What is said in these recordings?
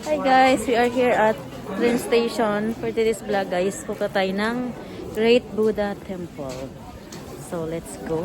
Hi guys, we are here at train station for today's vlog guys. Pupunta tayo ng Great Buddha Temple. So let's go.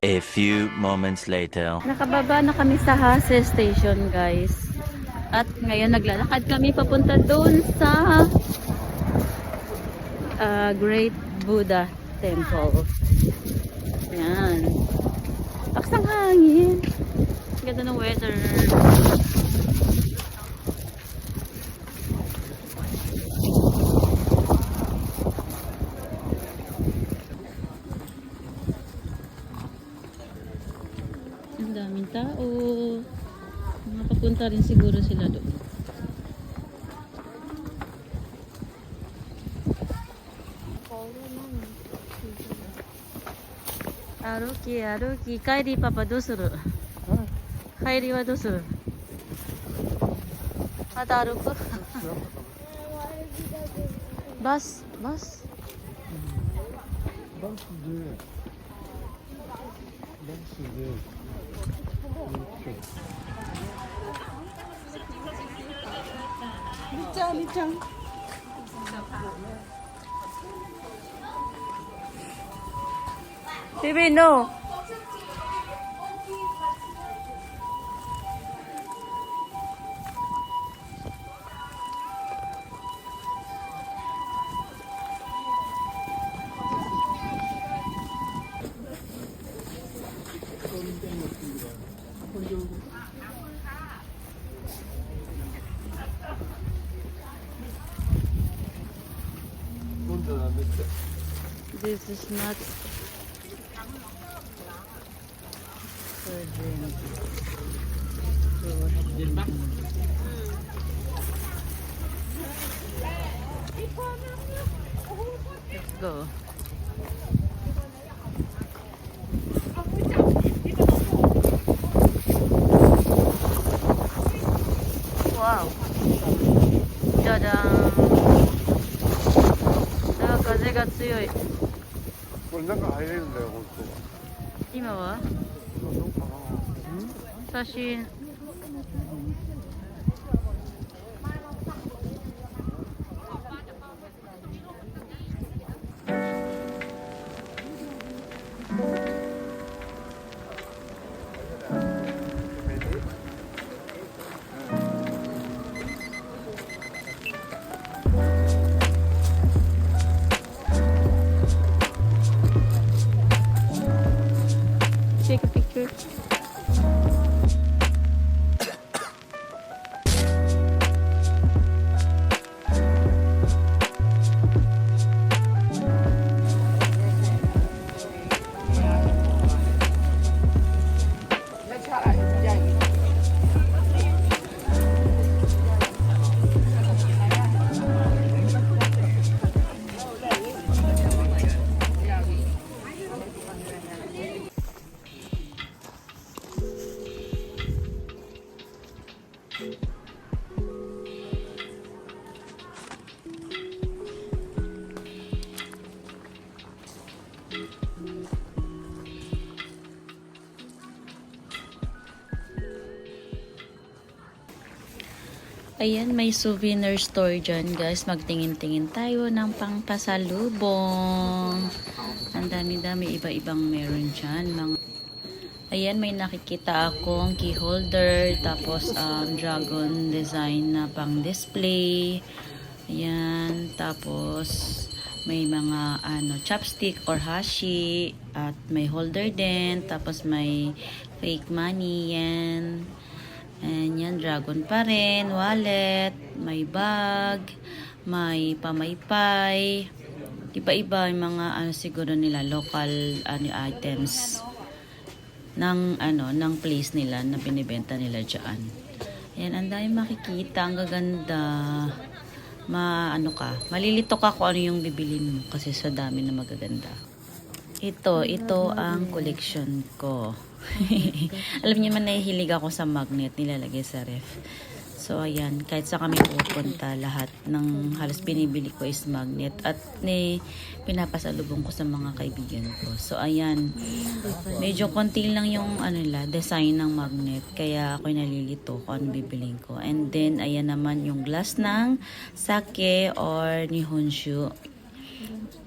A few moments later. Nakababa na kami sa Hase Station guys. At ngayon naglalakad kami papunta doon sa Great Buddha Temple. Yan. Paksang hangin. Ganda ng weather. Ang daming tao. Mga papunta rin siguro sila doon. Aruki, aruki. Kairi papa, どうする? 帰りはどうする? また歩く? バスバスでみちゃんみちゃんBaby, no. This is not for drink. Let's go. Wow. Tadaan. 風が強い。これ中入れるんだよ本当は。今は？どうかな。写真。Take a picture. Ayan, may souvenir store dyan guys. Magtingin-tingin tayo ng pangpasalubong. Ang dami-dami, iba-ibang meron dyan. Ayan, may nakikita akong key holder. Tapos dragon design na pang display. Ayan, tapos may mga chopstick or hashi. At may holder din. Tapos may fake money yan. And yan, dragon pa rin, wallet, may bag, may pamaypay. Iba-iba yung mga siguro nila local items ng place nila na binibenta nila diyan. Yan, ang dami makikita, ang gaganda. Malilito ka kung ano yung bibilin mo kasi sa dami na magaganda. Ito ang collection ko. Alam niyo man, nahihilig ako sa magnet nilalagay sa ref. So, ayan, kahit sa kami pupunta, lahat ng halos binibili ko is magnet at pinapasalubong ko sa mga kaibigan ko. So, ayan, medyo konti lang yung design ng magnet, kaya ako'y nalilito kung ano bibiling ko. And then, ayan naman yung glass ng sake or nihonshu.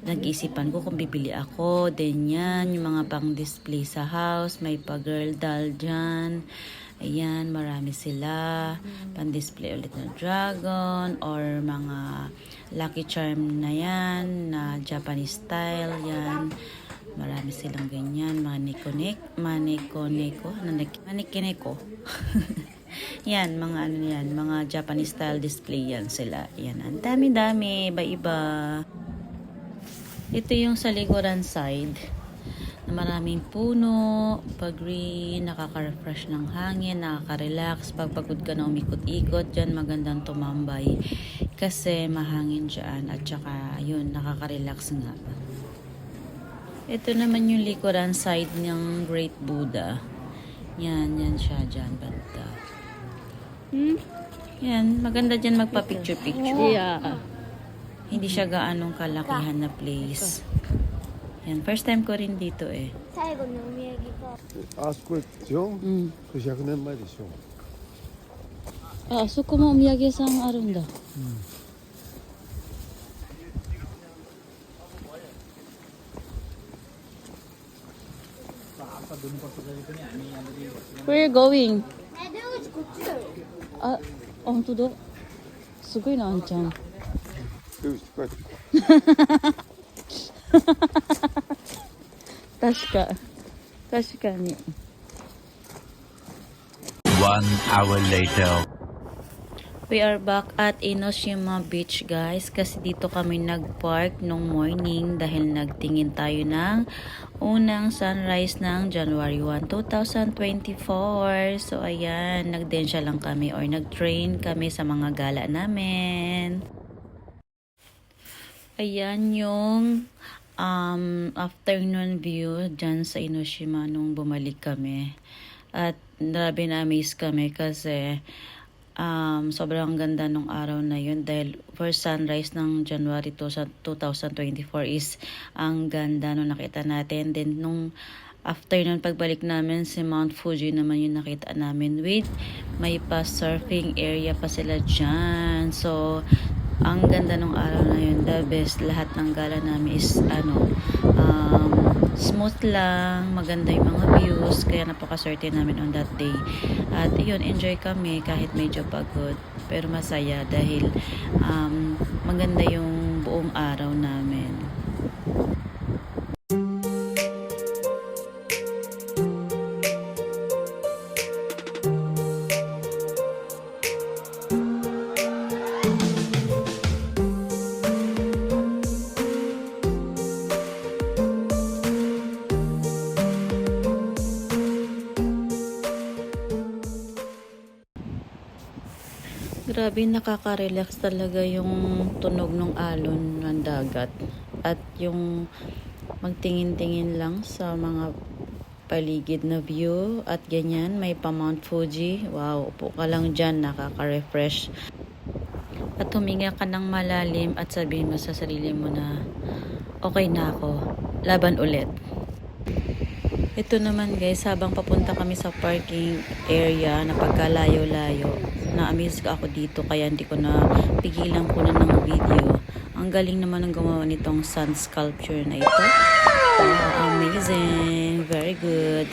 Nag-isipan ko kung bibili ako. Then yan, yung mga pang display sa house, may pa-girl doll dyan. Ayan, marami sila. Pan-display ulit na dragon or mga lucky charm na yan, na Japanese style yan. Marami silang ganyan. Manikoneko. Yan, mga Japanese style display yan sila. Yan, ang dami-dami, iba-iba. Ito yung sa likuran side na maraming puno, pag-green, nakaka-refresh ng hangin, nakaka-relax. Pag pagod ka na umikot-ikot, dyan magandang tumambay kasi mahangin dyan at saka yun, nakaka-relax nga. Ito naman yung likuran side ng Great Buddha. Yan siya dyan, banda. Yan, maganda dyan magpa-picture-picture. Yeah. Hindi siya gaanong kalakihan na place. Yan, first time ko rin dito eh. 最後のお土産があそこでしょ、それ100年前でしょ。あそこもお土産屋さんあるんだ。Where are you going? 出口こっちだよ。あ、本当だ。すごいな、あんちゃん。出口こうやって。確かに。1 hour later. We are back at Enoshima Beach, guys, kasi dito kami nag-park nung morning dahil nagtingin tayo ng unang sunrise ng January 1, 2024. So ayan, nagdensya lang kami or nag-train kami sa mga gala namin. Ayan yung afternoon view dyan sa Enoshima nung bumalik kami. At grabe na-amaze kami kasi sobrang ganda nung araw na yun dahil first sunrise ng January 2024 is ang ganda nung nakita natin. Then nung afternoon pagbalik namin, si Mount Fuji naman yung nakita namin with may pa surfing area pa sila dyan. So ang ganda nung araw na yun, the best. Lahat ng gala namin is smooth lang, maganda yung mga views, kaya napakaswerte namin on that day. At yun, enjoy kami kahit medyo pagod, pero masaya dahil maganda yung buong araw namin. Grabe, nakaka-relax talaga yung tunog ng alon ng dagat at yung magtingin-tingin lang sa mga paligid na view at ganyan, may pa Mount Fuji. Wow, upo ka lang dyan, nakaka-refresh. At huminga ka ng malalim at sabihin mo sa sarili mo na okay na ako, laban ulit. Ito naman guys, habang papunta kami sa parking area na pagkalayo-layo, na-amaze ako dito kaya hindi ko na pigilan ko na ng video. Ang galing naman ng gumawa nitong sun sculpture na ito. Amazing! Very good!